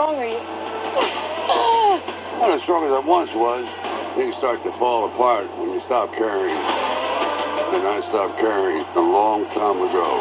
strong are you? Not as strong as I once was. Things start to fall apart when you stop caring. And I stopped caring a long time ago.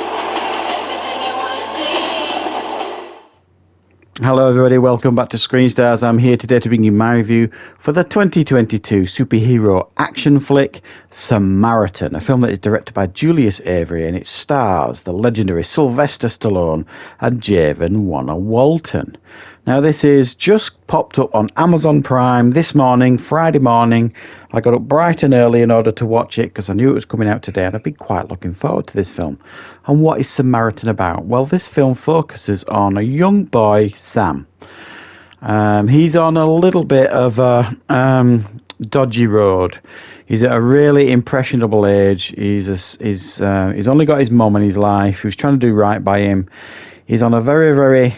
Hello everybody, welcome back to Screenstars. I'm here today to bring you my review for the 2022 superhero action flick Samaritan, a film that is directed by Julius Avery and it stars the legendary Sylvester Stallone and Javen Warner Walton. Now this is just popped up on Amazon Prime this morning, Friday morning. I got up bright and early in order to watch it because I knew it was coming out today and I've been quite looking forward to this film. And what is Samaritan about? Well, this film focuses on a young boy, Sam. He's on a little bit of a dodgy road. He's at a really impressionable age. He's only got his mum in his life who's trying to do right by him. He's on a very, very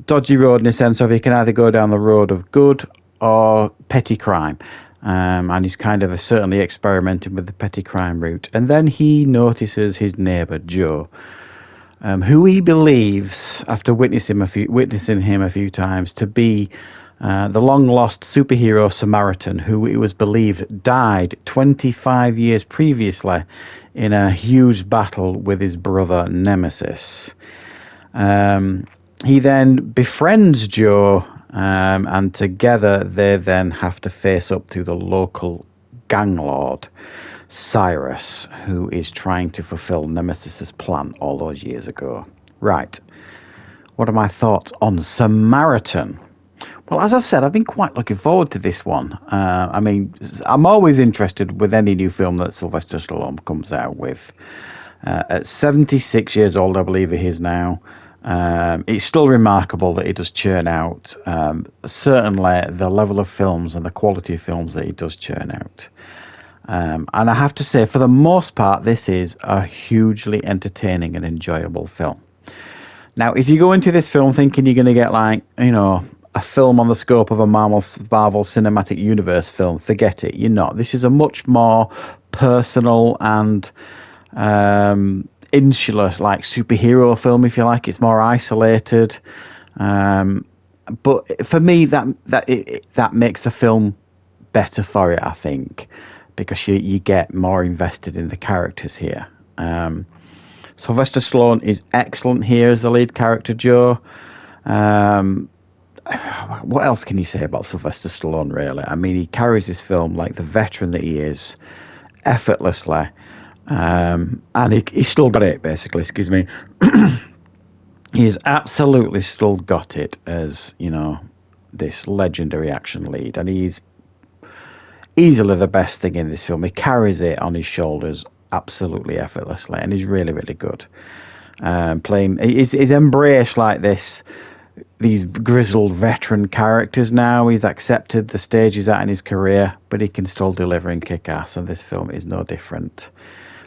dodgy road in the sense of he can either go down the road of good or petty crime. And he's kind of certainly experimenting with the petty crime route. And then he notices his neighbour, Joe, who he believes, after witnessing him a few times, to be the long-lost superhero Samaritan, who it was believed died 25 years previously in a huge battle with his brother Nemesis. He then befriends Joe, and together they then have to face up to the local gang lord, Cyrus, who is trying to fulfill Nemesis's plan all those years ago. Right. What are my thoughts on Samaritan? Well, as I've said, I've been quite looking forward to this one. I mean, I'm always interested with any new film that Sylvester Stallone comes out with. At 76 years old, I believe he is now. It's still remarkable that he does churn out certainly the level of films and the quality of films that he does churn out. And I have to say, for the most part, this is a hugely entertaining and enjoyable film. Now, if you go into this film thinking you're going to get, like, you know, a film on the scope of a Marvel Cinematic Universe film, forget it. You're not. This is a much more personal and insular, like, superhero film, if you like. It's more isolated, but for me that makes the film better for it, I think, because you get more invested in the characters here. Sylvester Stallone is excellent here as the lead character, Joe. What else can you say about Sylvester Stallone, really? I mean, he carries this film like the veteran that he is, effortlessly. And he's still got it, basically, excuse me. He's absolutely still got it as, you know, this legendary action lead. And he's easily the best thing in this film. He carries it on his shoulders absolutely effortlessly. And he's really, really good. He's embraced like these grizzled veteran characters now. He's accepted the stage he's at in his career, but he can still deliver and kick ass. And this film is no different.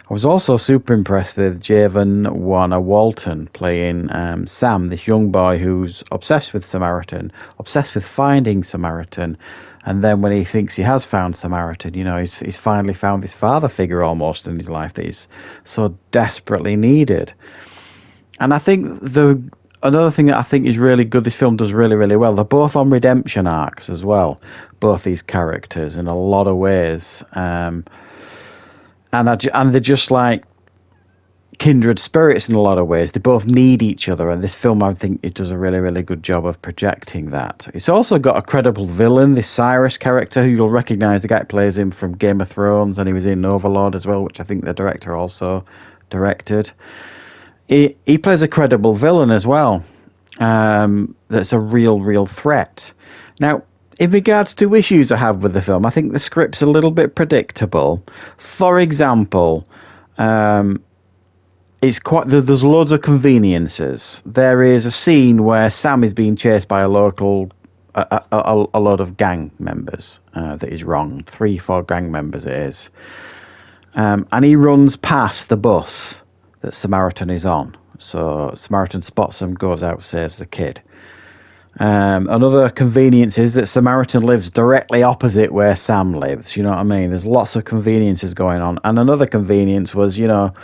I was also super impressed with Javen Warner Walton playing Sam, this young boy who's obsessed with Samaritan, obsessed with finding Samaritan, and then when he thinks he has found Samaritan, you know, he's finally found this father figure almost in his life that he's so desperately needed. And I think another thing that I think is really good, this film does really, really well, they're both on redemption arcs as well, both these characters, in a lot of ways. And they're just like kindred spirits in a lot of ways. They both need each other, and this film, I think, it does a really, really good job of projecting that. It's also got a credible villain, this Cyrus character, who you'll recognise. The guy that plays him from Game of Thrones, and he was in Overlord as well, which I think the director also directed. He plays a credible villain as well. That's a real threat. Now, in regards to issues I have with the film, I think the script's a little bit predictable. For example, there's loads of conveniences. There is a scene where Sam is being chased by a load of gang members that is wrong. 3-4 gang members it is. And he runs past the bus that Samaritan is on. So Samaritan spots him, goes out, saves the kid. Another convenience is that Samaritan lives directly opposite where Sam lives. You know what I mean? There's lots of conveniences going on. And another convenience was, you know,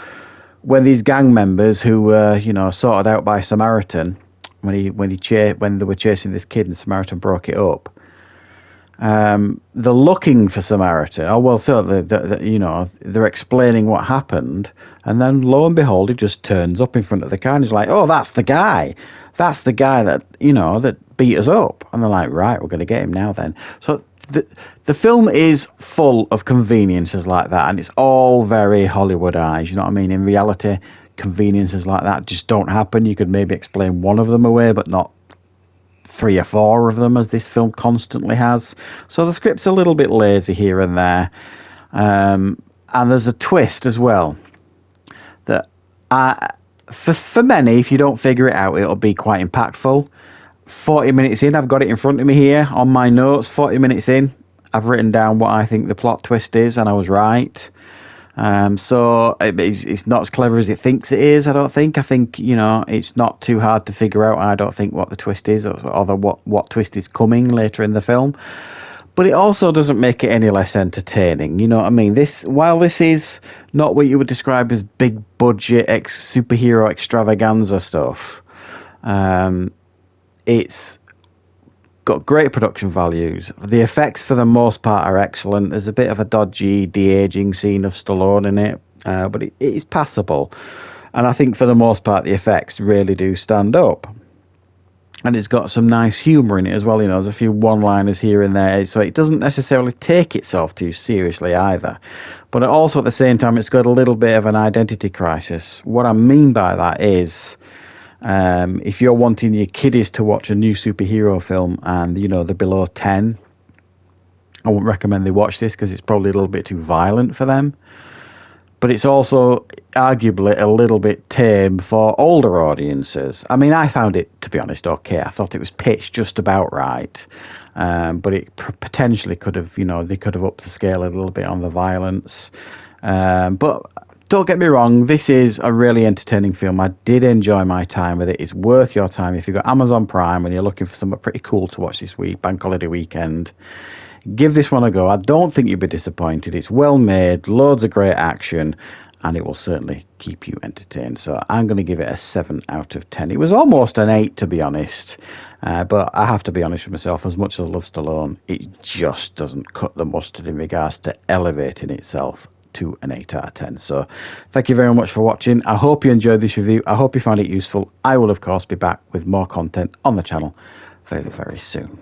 when these gang members who were, you know, sorted out by Samaritan when they were chasing this kid and Samaritan broke it up. They're looking for Samaritan. Oh well, so they're explaining what happened, and then lo and behold, he just turns up in front of the car and he's like, "Oh, that's the guy. That's the guy that that beat us up." And they're like, "Right, we're going to get him now then." So the film is full of conveniences like that, and it's all very Hollywoodized. You know what I mean? In reality, conveniences like that just don't happen. You could maybe explain one of them away, but not 3 or 4 of them, as this film constantly has. So the script's a little bit lazy here and there, and there's a twist as well that for many, if you don't figure it out, it'll be quite impactful. 40 minutes in, I've got it in front of me here on my notes. 40 minutes in, I've written down what I think the plot twist is, and I was right. So it's not as clever as it thinks it is, I don't think. I think, it's not too hard to figure out, I don't think, what the twist is, or what twist is coming later in the film. But it also doesn't make it any less entertaining, you know what I mean? While this is not what you would describe as big budget superhero extravaganza stuff, it's got great production values. The effects, for the most part, are excellent. There's a bit of a dodgy de-aging scene of Stallone in it, but it is passable. And I think, for the most part, the effects really do stand up. And it's got some nice humour in it as well. There's a few one-liners here and there, so it doesn't necessarily take itself too seriously either. But also, at the same time, it's got a little bit of an identity crisis. What I mean by that is, if you're wanting your kiddies to watch a new superhero film and, they're below 10, I wouldn't recommend they watch this because it's probably a little bit too violent for them. But it's also arguably a little bit tame for older audiences. I mean, I found it, to be honest, okay. I thought it was pitched just about right. But it potentially could have, they could have upped the scale a little bit on the violence. But don't get me wrong, this is a really entertaining film. I did enjoy my time with it. It's worth your time if you've got Amazon Prime and you're looking for something pretty cool to watch this week, bank holiday weekend. Give this one a go. I don't think you'll be disappointed. It's well made, loads of great action, and it will certainly keep you entertained. So I'm going to give it a 7 out of 10. It was almost an 8, to be honest. But I have to be honest with myself, as much as I love Stallone, it just doesn't cut the mustard in regards to elevating itself to an 8 out of 10. So thank you very much for watching. I hope you enjoyed this review. I hope you found it useful. I will, of course, be back with more content on the channel very, very soon.